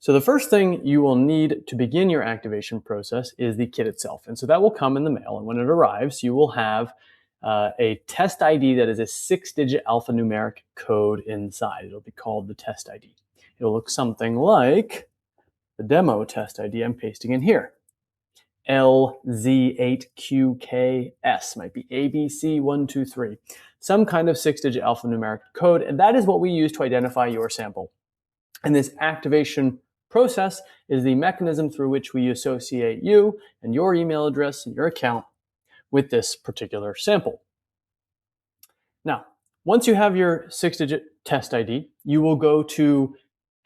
So the first thing you will need to begin your activation process is the kit itself. And so that will come in the mail. And when it arrives, you will have a test ID that is a 6-digit alphanumeric code inside. It'll be called the test ID. It'll look something like the demo test ID I'm pasting in here. LZ8QKS, might be ABC123, some kind of 6-digit alphanumeric code, and that is what we use to identify your sample. And this activation process is the mechanism through which we associate you and your email address and your account with this particular sample. Now, once you have your 6-digit test ID, you will go to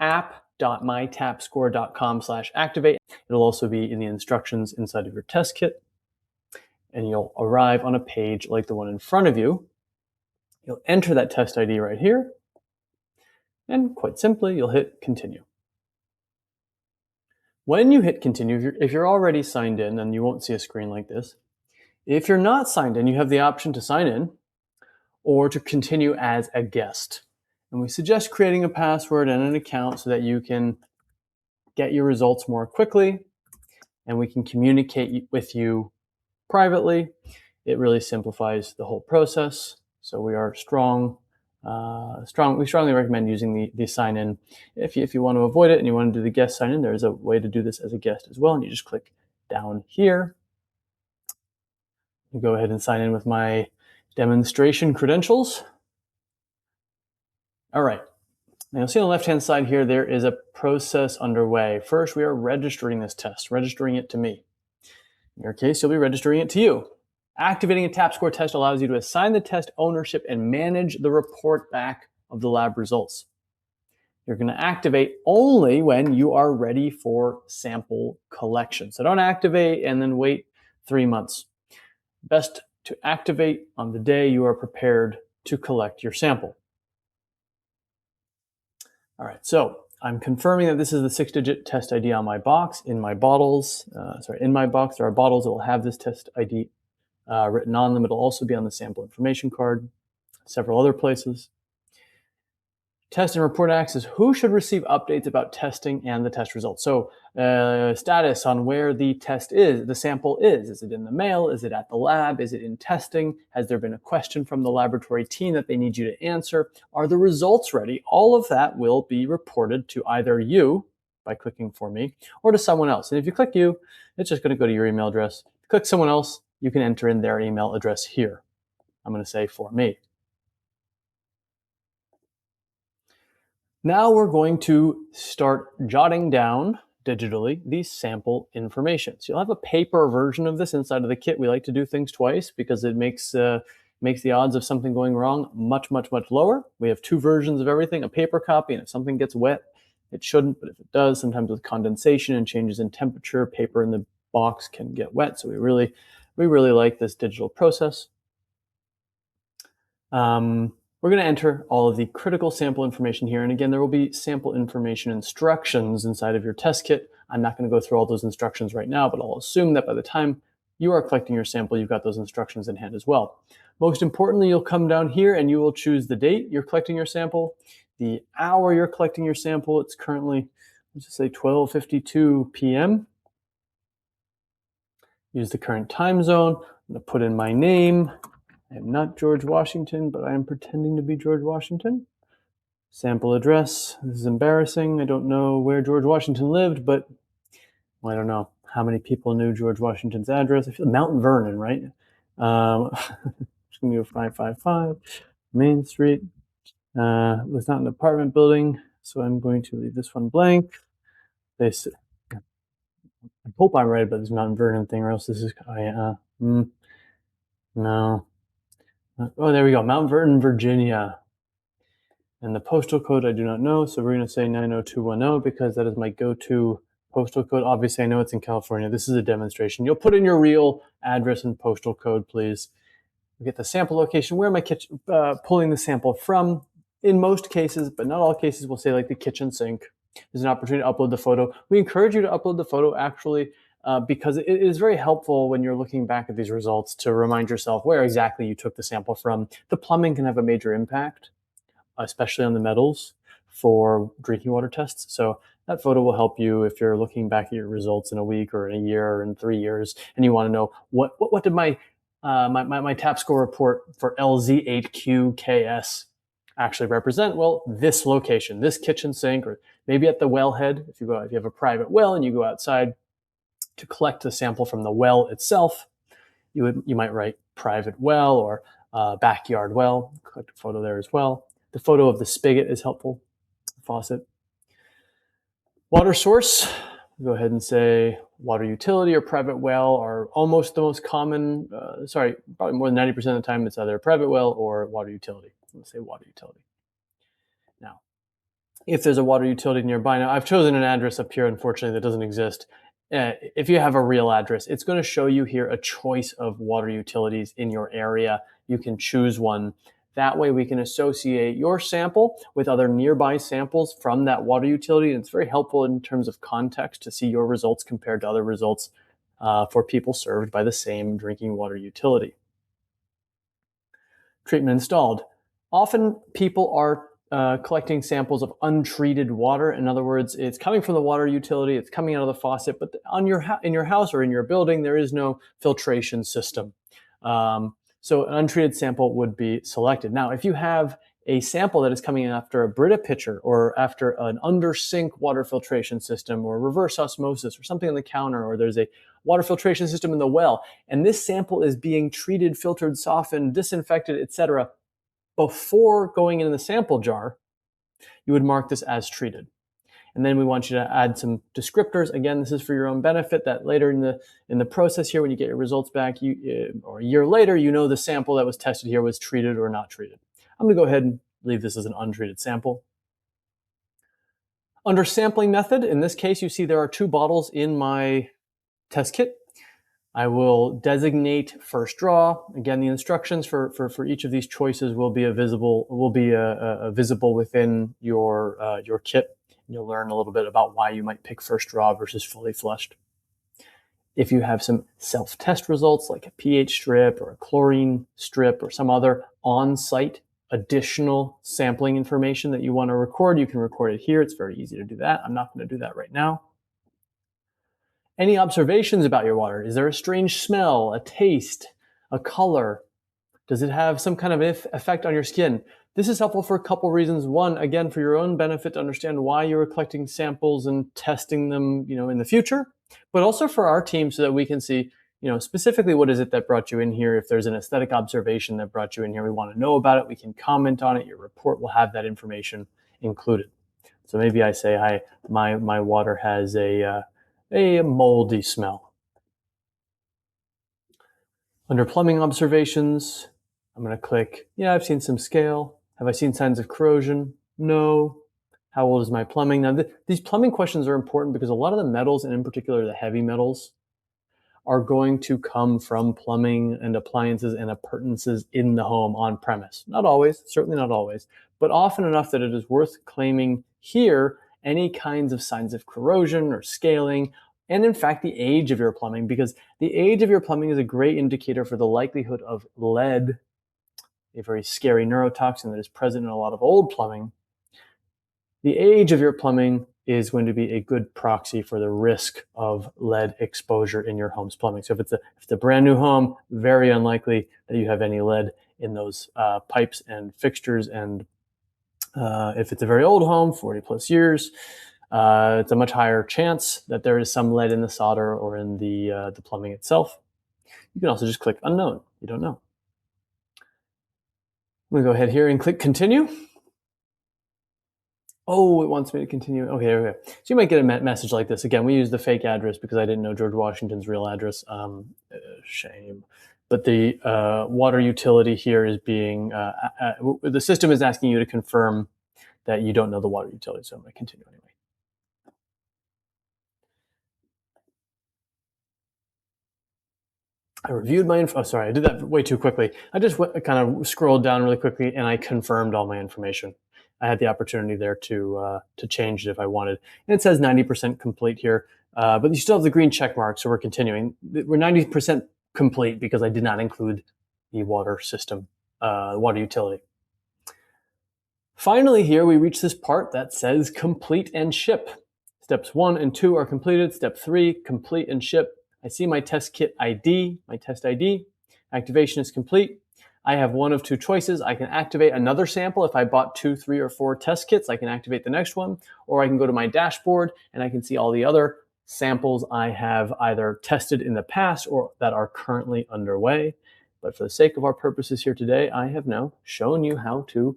app.mytapscore.com/activate. It'll also be in the instructions inside of your test kit, and you'll arrive on a page like the one in front of you. You'll enter that test ID right here, and quite simply, you'll hit continue. When you hit continue, if you're already signed in, then you won't see a screen like this. If you're not signed in, you have the option to sign in or to continue as a guest. And we suggest creating a password and an account so that you can get your results more quickly and we can communicate with you privately. It really simplifies the whole process. So we are we strongly recommend using the sign-in. If you want to avoid it and you want to do the guest sign-in, there's a way to do this as a guest as well. And you just click down here. You go ahead and sign in with my demonstration credentials. All right. Now you'll see on the left-hand side here, there is a process underway. First, we are registering this test, registering it to me. In your case, you'll be registering it to you. Activating a TAP-SCORE test allows you to assign the test ownership and manage the report back of the lab results. You're going to activate only when you are ready for sample collection. So don't activate and then wait 3 months. Best to activate on the day you are prepared to collect your sample. All right, so I'm confirming that this is the 6-digit test ID on my box. In my bottles, in my box, there are bottles that will have this test ID written on them. It'll also be on the sample information card, several other places. Test and report access. Who should receive updates about testing and the test results? So status on where the test is, the sample is. Is it in the mail? Is it at the lab? Is it in testing? Has there been a question from the laboratory team that they need you to answer? Are the results ready? All of that will be reported to either you by clicking for me or to someone else. And if you click you, it's just going to go to your email address. Click someone else, you can enter in their email address here. I'm going to say for me. Now we're going to start jotting down digitally the sample information. So you'll have a paper version of this inside of the kit. We like to do things twice because it makes the odds of something going wrong much, much, much lower. We have 2 versions of everything, a paper copy, and if something gets wet, it shouldn't, but if it does, sometimes with condensation and changes in temperature, paper in the box can get wet. So we really like this digital process. We're going to enter all of the critical sample information here. And again, there will be sample information instructions inside of your test kit. I'm not going to go through all those instructions right now, but I'll assume that by the time you are collecting your sample, you've got those instructions in hand as well. Most importantly, you'll come down here and you will choose the date you're collecting your sample, the hour you're collecting your sample. It's currently, let's just say 12:52 p.m. Use the current time zone. I'm going to put in my name. I am not George Washington, but I am pretending to be George Washington. Sample address. This is embarrassing. I don't know where George Washington lived, but well, I don't know how many people knew George Washington's address. I feel Mount Vernon, right? Just going to go 555 Main Street. It was not an apartment building, so I'm going to leave this one blank. I hope I'm right about this Mount Vernon thing, or else this is no. Oh, there we go. Mount Vernon, Virginia. And the postal code I do not know, so we're going to say 90210 because that is my go-to postal code. Obviously, I know it's in California. This is a demonstration. You'll put in your real address and postal code, please. We get the sample location. Where am I pulling the sample from? In most cases, but not all cases, we'll say like the kitchen sink. There's an opportunity to upload the photo. We encourage you to upload the photo actually because it is very helpful when you're looking back at these results to remind yourself where exactly you took the sample from. The plumbing can have a major impact, especially on the metals. for drinking water tests. So that photo will help you if you're looking back at your results in a week or in a year or in 3 years, and you want to know what did my TAP score report for LZ8QKS actually represent? Well, this location, this kitchen sink, or maybe at the wellhead. If you have a private well and you go outside to collect the sample from the well itself, you might write private well or backyard well. Collect a photo there as well. The photo of the spigot is helpful. Faucet. Water source. Go ahead and say water utility or private well are almost the most common. Probably more than 90% of the time it's either a private well or water utility. Let's say water utility. Now, if there's a water utility nearby, now I've chosen an address up here, unfortunately, that doesn't exist. If you have a real address, it's going to show you here a choice of water utilities in your area. You can choose one. That way we can associate your sample with other nearby samples from that water utility. And it's very helpful in terms of context to see your results compared to other results for people served by the same drinking water utility. Treatment installed. Often people are collecting samples of untreated water. In other words, it's coming from the water utility, it's coming out of the faucet, but in your house or in your building, there is no filtration system. So an untreated sample would be selected. Now, if you have a sample that is coming in after a Brita pitcher or after an under sink water filtration system or reverse osmosis or something on the counter, or there's a water filtration system in the well, and this sample is being treated, filtered, softened, disinfected, etc., before going in the sample jar, you would mark this as treated. And then we want you to add some descriptors. Again, this is for your own benefit, that later in the process here, when you get your results back, or a year later, you know the sample that was tested here was treated or not treated. I'm going to go ahead and leave this as an untreated sample. Under sampling method, in this case, you see there are 2 bottles in my test kit. I will designate first draw. Again, the instructions for each of these choices will be visible within your kit. You'll learn a little bit about why you might pick first draw versus fully flushed. If you have some self-test results like a pH strip or a chlorine strip or some other on-site additional sampling information that you want to record, you can record it here. It's very easy to do that. I'm not going to do that right now. Any observations about your water? Is there a strange smell, a taste, a color? Does it have some kind of effect on your skin? This is helpful for a couple reasons. One, again, for your own benefit to understand why you're collecting samples and testing them, in the future, but also for our team so that we can see, specifically what is it that brought you in here. If there's an aesthetic observation that brought you in here, we want to know about it. We can comment on it. Your report will have that information included. So maybe I say, hi, my water has a moldy smell. Under plumbing observations, I'm going to click, I've seen some scale. Have I seen signs of corrosion? No. How old is my plumbing? Now, these plumbing questions are important because a lot of the metals, and in particular the heavy metals, are going to come from plumbing and appliances and appurtenances in the home on premise. Not always, certainly not always, but often enough that it is worth claiming here any kinds of signs of corrosion or scaling, and in fact the age of your plumbing, because the age of your plumbing is a great indicator for the likelihood of lead, a very scary neurotoxin that is present in a lot of old plumbing. The age of your plumbing is going to be a good proxy for the risk of lead exposure in your home's plumbing. So if it's a brand new home, very unlikely that you have any lead in those pipes and fixtures. And if it's a very old home, 40 plus years, it's a much higher chance that there is some lead in the solder or in the plumbing itself. You can also just click unknown. You don't know. I'm going to go ahead here and click continue. Oh, it wants me to continue. Okay. So you might get a message like this. Again, we use the fake address because I didn't know George Washington's real address. Shame. But the water utility here is being, the system is asking you to confirm that you don't know the water utility. So I'm going to continue anyway. I reviewed my info. Oh, sorry, I did that way too quickly. I just kind of scrolled down really quickly and I confirmed all my information. I had the opportunity there to change it if I wanted. And it says 90% complete here, but you still have the green check mark, so we're continuing. We're 90% complete because I did not include the water system, water utility. Finally, here we reach this part that says complete and ship. Steps 1 and 2 are completed. Step 3, complete and ship. I see my test kit ID, my test ID. Activation is complete. I have one of two choices. I can activate another sample. If I bought 2, 3, or 4 test kits, I can activate the next one, or I can go to my dashboard and I can see all the other samples I have either tested in the past or that are currently underway. But for the sake of our purposes here today, I have now shown you how to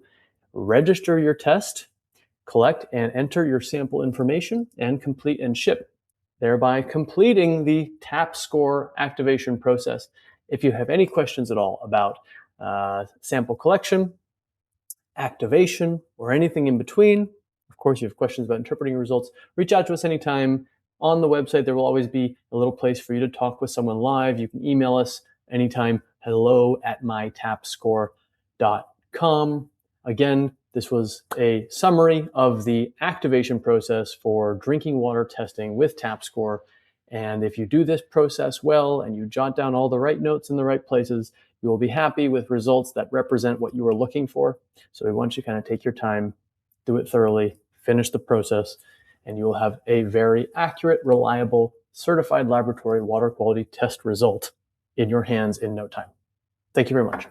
register your test, collect and enter your sample information, and complete and ship, thereby completing the TAP score activation process. If you have any questions at all about sample collection, activation, or anything in between, of course, you have questions about interpreting results, reach out to us anytime. On the website, there will always be a little place for you to talk with someone live. You can email us anytime, hello@mytapscore.com. Again, this was a summary of the activation process for drinking water testing with TapScore. And if you do this process well and you jot down all the right notes in the right places, you will be happy with results that represent what you were looking for. So we want you to kind of take your time, do it thoroughly, finish the process, and you will have a very accurate, reliable, certified laboratory water quality test result in your hands in no time. Thank you very much.